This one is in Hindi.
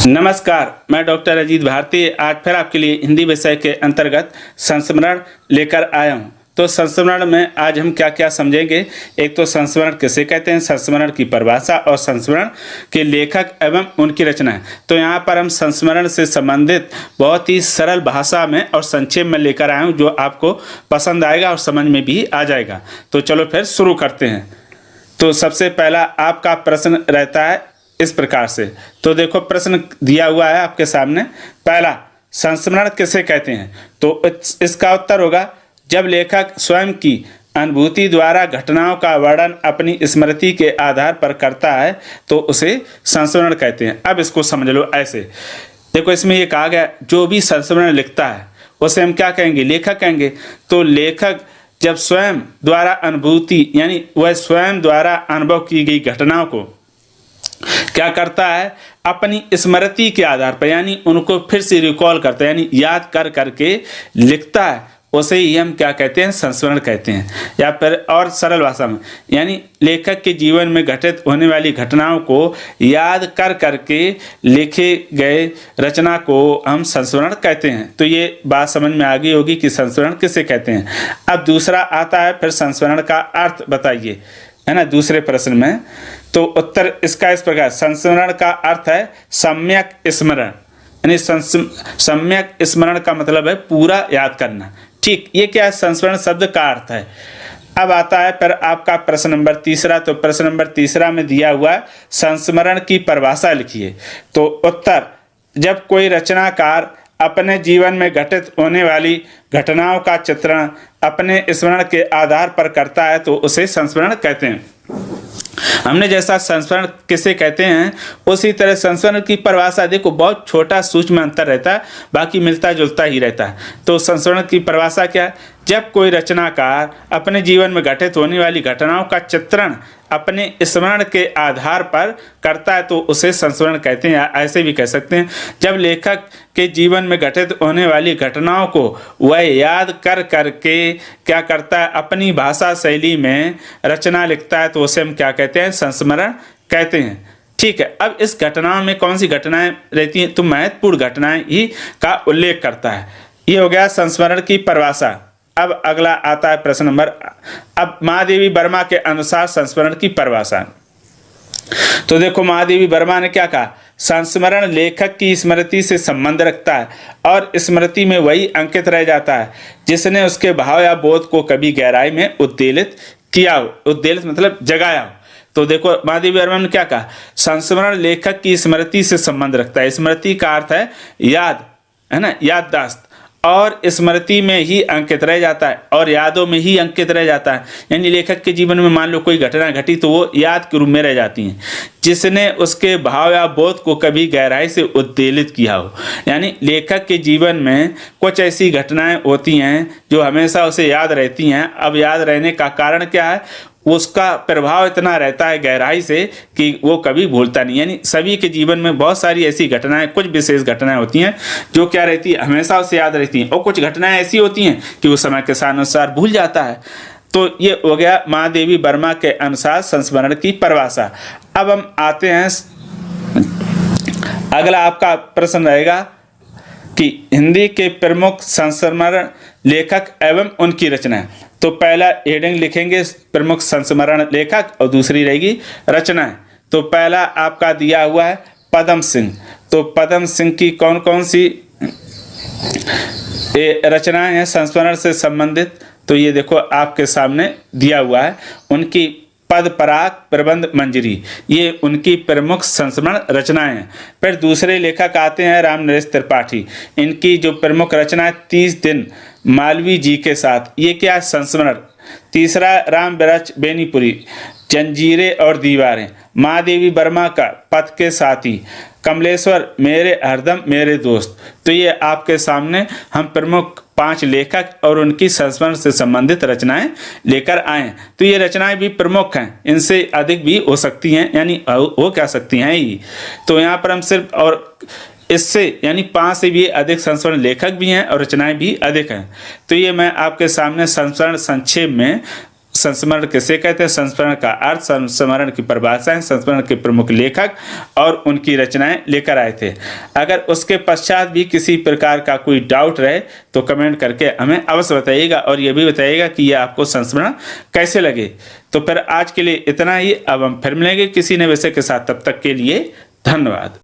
नमस्कार, मैं डॉक्टर अजीत भारती आज फिर आपके लिए हिंदी विषय के अंतर्गत संस्मरण लेकर आया हूं। तो संस्मरण में आज हम क्या क्या समझेंगे। एक तो संस्मरण किसे कहते हैं, संस्मरण की परिभाषा और संस्मरण के लेखक एवं उनकी रचनाएं। तो यहाँ पर हम संस्मरण से संबंधित बहुत ही सरल भाषा में और संक्षेप में लेकर आया हूँ, जो आपको पसंद आएगा और समझ में भी आ जाएगा। तो चलो फिर शुरू करते हैं। तो सबसे पहला आपका प्रश्न रहता है इस प्रकार से। तो देखो, प्रश्न दिया हुआ है आपके सामने। पहला, संस्मरण किसे कहते हैं? तो इसका उत्तर होगा, जब लेखक स्वयं की अनुभूति द्वारा घटनाओं का वर्णन अपनी स्मृति के आधार पर करता है तो उसे संस्मरण कहते हैं। अब इसको समझ लो ऐसे। देखो, इसमें ये कहा गया, जो भी संस्मरण लिखता है उसे हम क्या कहेंगे? लेखक कहेंगे। तो लेखक जब स्वयं द्वारा अनुभूति यानी वह स्वयं द्वारा अनुभव की गई घटनाओं को क्या करता है, अपनी स्मृति के आधार पर यानी उनको फिर से रिकॉल करता है, यानी याद कर करके लिखता है, उसे ही हम क्या कहते हैं? संस्मरण कहते हैं। या फिर और सरल भाषा में, यानी लेखक के जीवन में घटित होने वाली घटनाओं को याद कर करके लिखे गए रचना को हम संस्मरण कहते हैं। तो ये बात समझ में आ गई होगी कि संस्मरण किसे कहते हैं। अब दूसरा आता है, फिर संस्मरण का अर्थ बताइए, है ना, दूसरे प्रश्न में। तो उत्तर इसका इस प्रकार, संस्मरण का अर्थ है सम्यक स्मरण, यानी सम्यक स्मरण का मतलब है पूरा याद करना। ठीक, ये क्या है? संस्मरण शब्द का अर्थ है। अब आता है फिर आपका प्रश्न नंबर तीसरा। तो प्रश्न नंबर तीसरा में दिया हुआ है, संस्मरण की परिभाषा लिखिए। तो उत्तर, जब कोई रचनाकार अपने जीवन में घटित होने वाली घटनाओं का चित्रण अपने स्मरण के आधार पर करता है तो उसे संस्मरण कहते हैं। हमने जैसा संस्मरण किसे कहते हैं, उसी तरह संस्मरण की परिभाषा देखो, बहुत छोटा सूक्ष्म अंतर रहता है, बाकी मिलता जुलता ही रहता है। तो संस्मरण की परिभाषा क्या है? जब कोई रचनाकार अपने जीवन में घटित होने वाली घटनाओं का चित्रण अपने स्मरण के आधार पर करता है तो उसे संस्मरण कहते हैं। या ऐसे भी कह सकते हैं, जब लेखक के जीवन में घटित होने वाली घटनाओं को वह याद कर करके क्या करता है, अपनी भाषा शैली में रचना लिखता है तो उसे हम क्या कहते हैं? संस्मरण कहते हैं। ठीक है, अब इस घटनाओं में कौन सी घटनाएं रहती हैं? तो महत्वपूर्ण घटनाएं ही का उल्लेख करता है। ये हो गया संस्मरण की परिभाषा। अब अगला आता है प्रश्न नंबर, अब महादेवी वर्मा के अनुसार संस्मरण की परिभाषा। तो देखो, महादेवी वर्मा ने क्या कहा, संस्मरण लेखक की स्मृति से संबंध रखता है और स्मृति में वही अंकित रह जाता है जिसने उसके भाव या बोध को कभी गहराई में उद्वेलित किया हो। उद्वेलित मतलब जगाया हो। तो देखो, महादेवी वर्मा ने क्या कहा, संस्मरण लेखक की स्मृति से संबंध रखता है। स्मृति का अर्थ है याद, है ना, याददाश्त, और स्मृति में ही अंकित रह जाता है और यादों में ही अंकित रह जाता है। यानी लेखक के जीवन में मान लो कोई घटना घटी तो वो याद के रूप में रह जाती हैं, जिसने उसके भाव या बोध को कभी गहराई से उद्वेलित किया हो। यानी लेखक के जीवन में कुछ ऐसी घटनाएं होती हैं जो हमेशा उसे याद रहती हैं। अब याद रहने का कारण क्या है? उसका प्रभाव इतना रहता है गहराई से कि वो कभी भूलता नहीं। यानी सभी के जीवन में बहुत सारी ऐसी घटनाएं, कुछ विशेष घटनाएं होती हैं जो क्या रहती है, हमेशा उसे याद रहती हैं, और कुछ घटनाएं ऐसी होती हैं कि वो समय के अनुसार भूल जाता है। तो ये हो गया महादेवी वर्मा के अनुसार संस्मरण की परिभाषा। अब हम आते हैं, अगला आपका प्रश्न रहेगा कि हिंदी के प्रमुख संस्मरण लेखक एवं उनकी रचनाएं। तो पहला हेडिंग लिखेंगे प्रमुख संस्मरण लेखक और दूसरी रहेगी रचनाएं। तो पहला आपका दिया हुआ है पदम सिंह। तो पदम सिंह की कौन कौन सी रचनाएं हैं संस्मरण से संबंधित? तो ये देखो आपके सामने दिया हुआ है, उनकी पद पराग प्रबंध मंजरी, ये उनकी प्रमुख संस्मरण रचनाएं हैं। फिर दूसरे लेखक आते हैं राम नरेश त्रिपाठी। इनकी जो प्रमुख रचना 30 दिन मालवी जी के साथ, ये क्या है? संस्मरण। तीसरा राम विरच बेनीपुरी, जंजीरें और दीवारें। महादेवी वर्मा का पथ के साथी, कमलेश्वर मेरे हरदम मेरे दोस्त। तो ये आपके सामने हम प्रमुख 5 लेखक और उनकी संस्मरण से संबंधित रचनाएं लेकर आए। तो ये रचनाएं भी प्रमुख हैं, इनसे अधिक भी हो सकती हैं, यानी हो क्या सकती हैं ही। तो यहाँ पर हम सिर्फ, और इससे यानी 5 से भी अधिक संस्मरण लेखक भी हैं और रचनाएं भी अधिक हैं। तो ये मैं आपके सामने संस्मरण संक्षेप में संस्मरण किसे कहते हैं, संस्मरण का अर्थ, संस्मरण की परिभाषाएं, संस्मरण के प्रमुख लेखक और उनकी रचनाएं लेकर आए थे। अगर उसके पश्चात भी किसी प्रकार का कोई डाउट रहे तो कमेंट करके हमें अवश्य बताइएगा और ये भी बताइएगा कि ये आपको संस्मरण कैसे लगे। तो फिर आज के लिए इतना ही। अब हम फिर मिलेंगे किसी नए विषय के साथ, तब तक के लिए धन्यवाद।